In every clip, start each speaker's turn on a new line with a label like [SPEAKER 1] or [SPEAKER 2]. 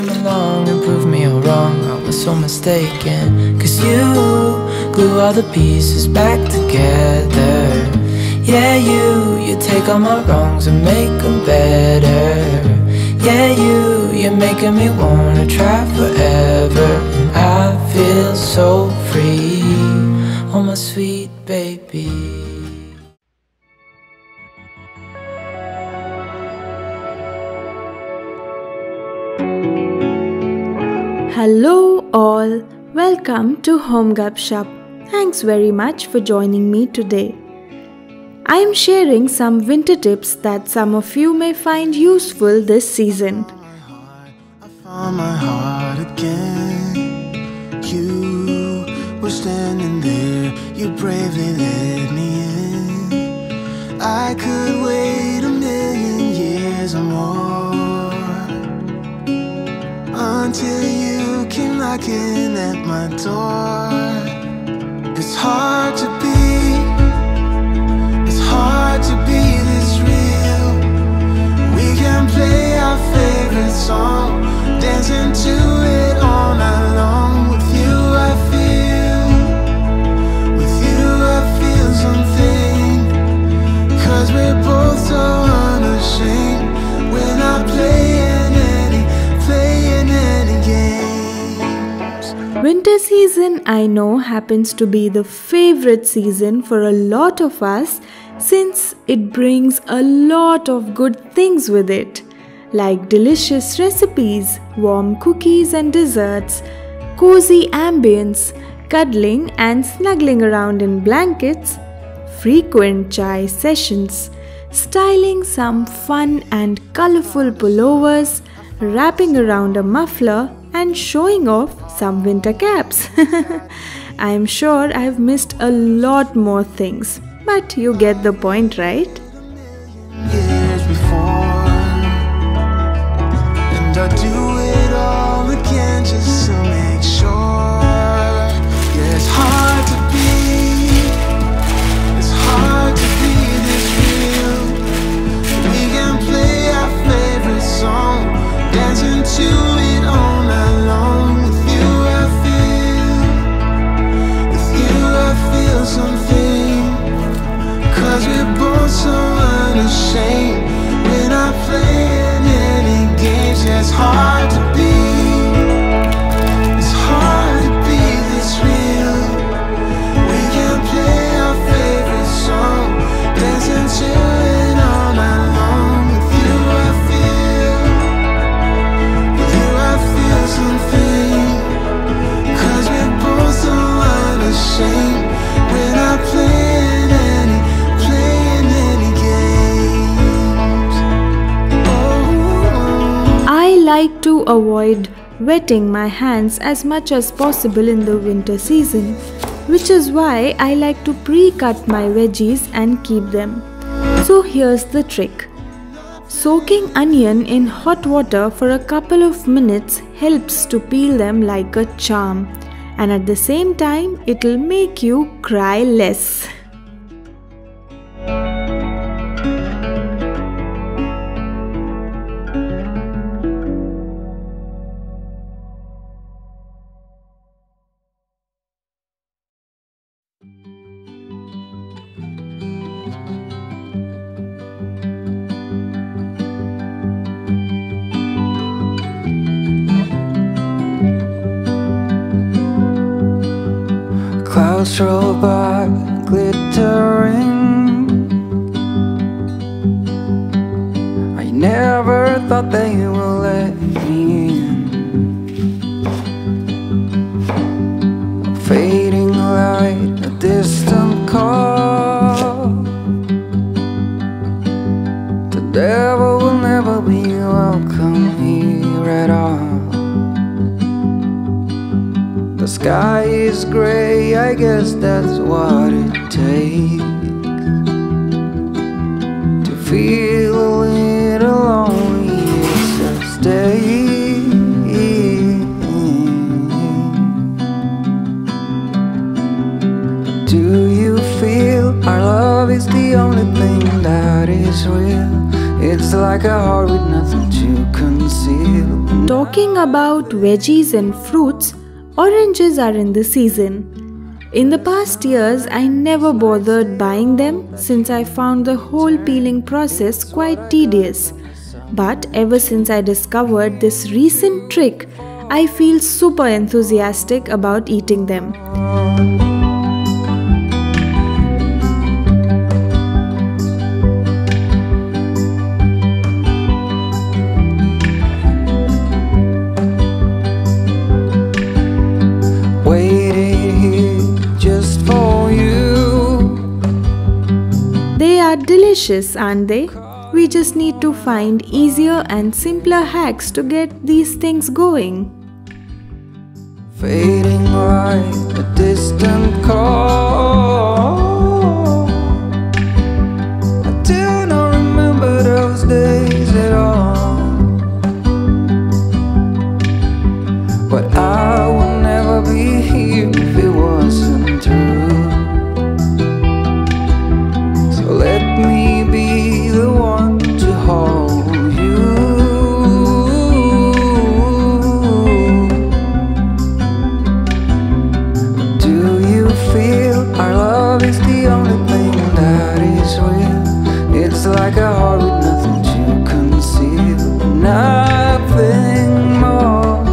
[SPEAKER 1] came along and proved me all wrong. I was so mistaken, 'cause you glue all the pieces back together. Yeah, you take all my wrongs and make them better. Yeah, you're making me wanna try forever. And I feel so free, oh my sweet baby.
[SPEAKER 2] Hello all, welcome to HomeGupshup. Thanks very much for joining me today. I am sharing some winter tips that some of you may find useful this season.
[SPEAKER 3] I found my heart again. You were standing there, you bravely let me in. I could wait a million years or more until you came knocking at my door. It's hard to be this real. We can play our favorite song, dancing to it all night long. With you I feel something, 'cause we're both so unashamed. We're not playing any games.
[SPEAKER 2] Winter season, I know, happens to be the favorite season for a lot of us, since it brings a lot of good things with it, like delicious recipes, warm cookies and desserts, cozy ambience, cuddling and snuggling around in blankets, frequent chai sessions, styling some fun and colorful pullovers, wrapping around a muffler, and showing off some winter caps. I am sure I have missed a lot more things, but you get the point, right?
[SPEAKER 3] Years before, and I do it all again just to make sure. Yeah, it's hard to be this real. We can play our favorite song, dancing to it all night long. With you I feel something, 'cause we're both so unashamed. We're not playing any games. Yeah, it's hard to be this real. We can play our favorite song, dancing to it all night long. With you I feel something, 'cause we're both so unashamed. We're not playing any games. Oh.
[SPEAKER 2] I like to avoid wetting my hands as much as possible in the winter season, which is why I like to pre-cut my veggies and keep them. So here's the trick. Soaking onion in hot water for a couple of minutes helps to peel them like a charm, and at the same time it'll make you cry less.
[SPEAKER 1] Clouds roll by, glittering. I never thought they would let me in. A fading light, a distant call. The devil will never be welcome here at all. The sky is gray, I guess that's what it takes to feel a little lonely. It's a stay. Do you feel our love is the only thing that is real? It's like a heart with nothing to conceal.
[SPEAKER 2] Talking about veggies and fruits, oranges are in the season. In the past years, I never bothered buying them since I found the whole peeling process quite tedious. But ever since I discovered this recent trick, I feel super enthusiastic about eating them. They are delicious, aren't they? We just need to find easier and simpler hacks to get these things going.
[SPEAKER 3] Fading like a distant call. I do not remember those days at all. But I will never be here if it wasn't true. Let me be the one to hold you. Do you feel our love is the only thing that is real? It's like a heart with nothing to conceal, nothing more.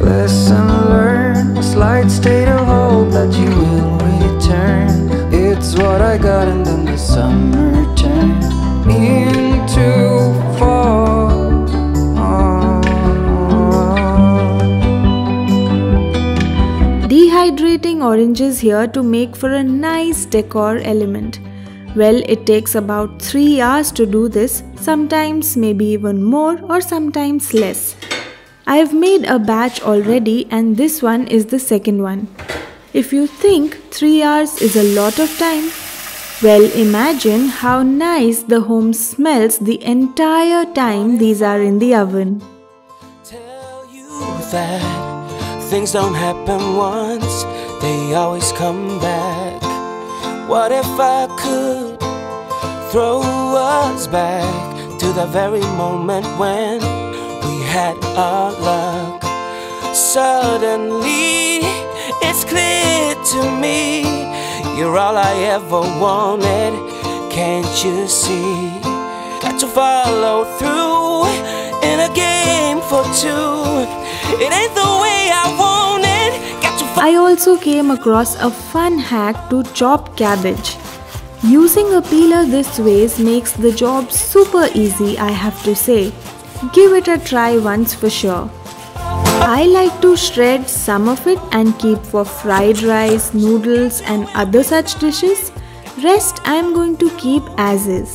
[SPEAKER 3] Lesson learned, a slight state of hope that you will return. It's what I got, and then the summer turned into fall.
[SPEAKER 2] Dehydrating oranges here to make for a nice decor element. Well, it takes about 3 hours to do this, sometimes maybe even more or sometimes less. I have made a batch already and this one is the second one. If you think 3 hours is a lot of time, well, imagine how nice the home smells the entire time these are in the oven.
[SPEAKER 4] Tell you that things don't happen once, they always come back. What if I could throw us back to the very moment when we had our luck? Suddenly it's clear to me, you're all I ever wanted, can't you see? Got to follow through in a game for two. It ain't the way I want it. Got to
[SPEAKER 2] I also came across a fun hack to chop cabbage. Using a peeler this way makes the job super easy, I have to say. Give it a try once for sure. I like to shred some of it and keep for fried rice, noodles and other such dishes. Rest I am going to keep as is.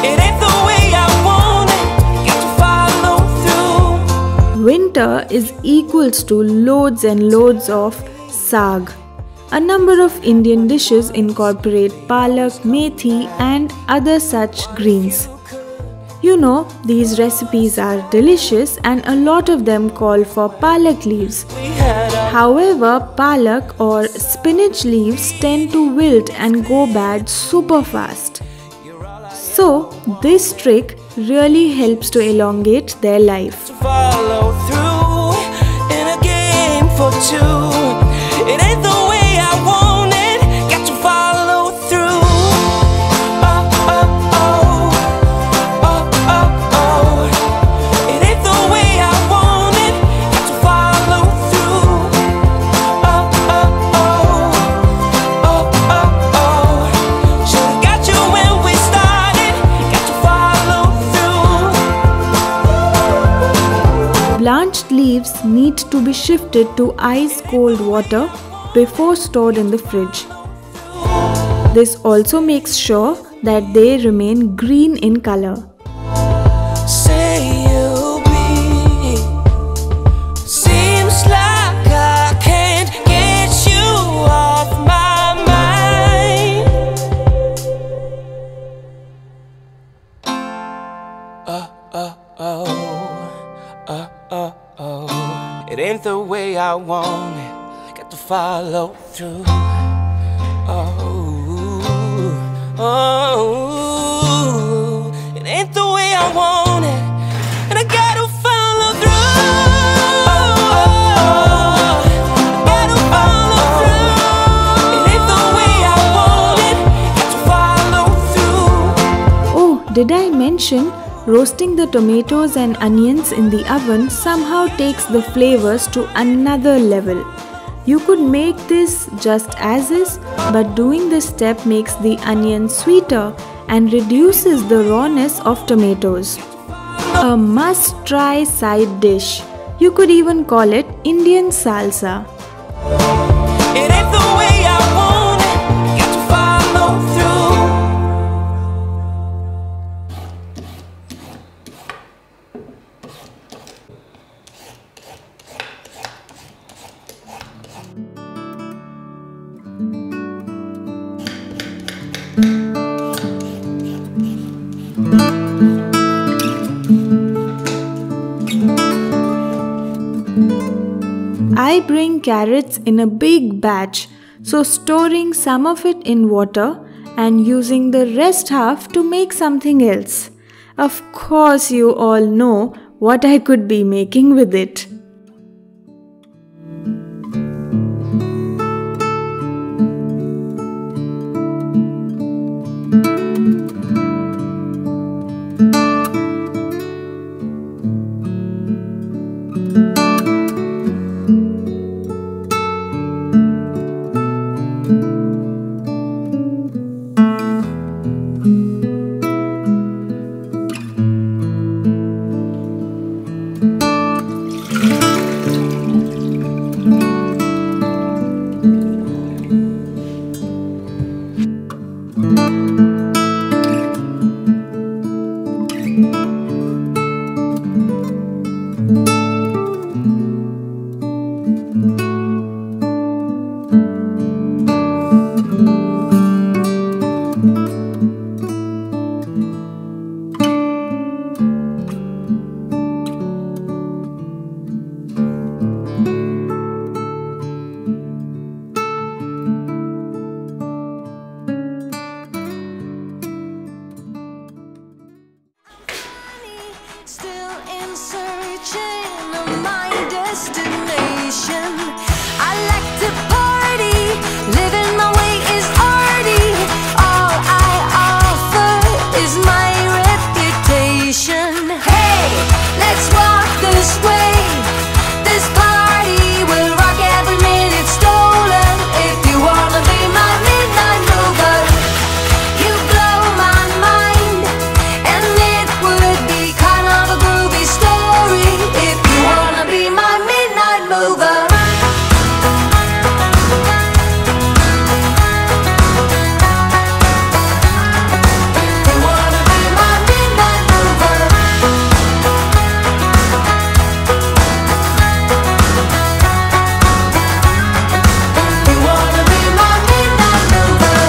[SPEAKER 4] It ain't the way I want it. Got to follow through.
[SPEAKER 2] Winter is equals to loads and loads of saag. A number of Indian dishes incorporate palak, methi and other such greens. You know, these recipes are delicious and a lot of them call for palak leaves. However, palak or spinach leaves tend to wilt and go bad super fast. So, this trick really helps to elongate their life.
[SPEAKER 4] Follow through in a game for two. It ain't the way I want it. Got to follow through.
[SPEAKER 2] Blanched leaves need to be shifted to ice-cold water before stored in the fridge. This also makes sure that they remain green in color.
[SPEAKER 4] Say you'll be. Seems like I can't get you off my mind. It ain't the way I want it. Got to follow through. Oh.
[SPEAKER 2] Did I mention roasting the tomatoes and onions in the oven somehow takes the flavors to another level? You could make this just as is, but doing this step makes the onion sweeter and reduces the rawness of tomatoes. A must-try side dish. You could even call it Indian salsa.
[SPEAKER 4] It ain't the way I want it, got to follow through.
[SPEAKER 2] I bring carrots in a big batch, so storing some of it in water and using the rest half to make something else. Of course, you all know what I could be making with it.
[SPEAKER 5] Still in searching of my destination. I like to party, living my way is arty. All I offer is my reputation. Hey, let's walk this way. This party will rock every minute stolen. If you wanna be my midnight mover, you blow my mind, and it would be kind of a groovy story. If you wanna be my midnight mover. You wanna be my midnight mover. You wanna be my midnight mover.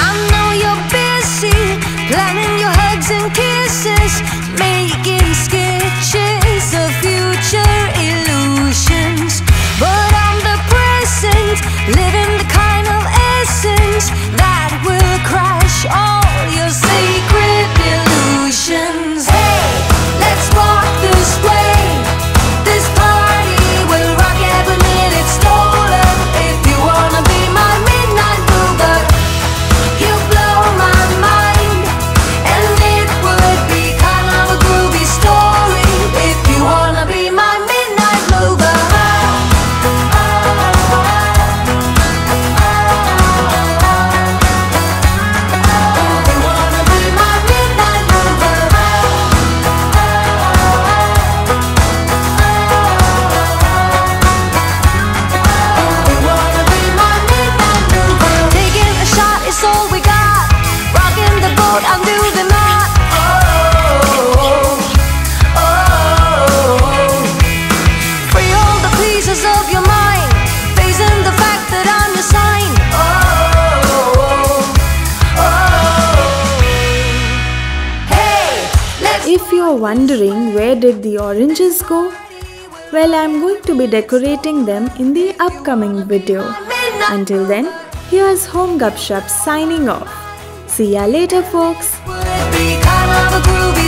[SPEAKER 5] I know you're busy planning your hugs and kisses, making sketches of future illusions. But I'm the present, living the kind of essence that will crush all your sacred illusions. Hey, let's walk this way. This party will rock every minute stolen. If you wanna be my midnight mover, you blow my mind, and it would be kind of a groovy story. If you wanna be my midnight mover. You wanna be my midnight mover. You wanna be my midnight mover. Taking a shot is all we got. Rocking the boat, undo the knot. Free all the pieces of your mind, facing the fact that I'm your sign. Hey, let's
[SPEAKER 2] If you're wondering where did the oranges go, well, I'm going to be decorating them in the upcoming video. Until then, here's HomeGupshup signing off. See ya later, folks.
[SPEAKER 5] would be kind of a groovy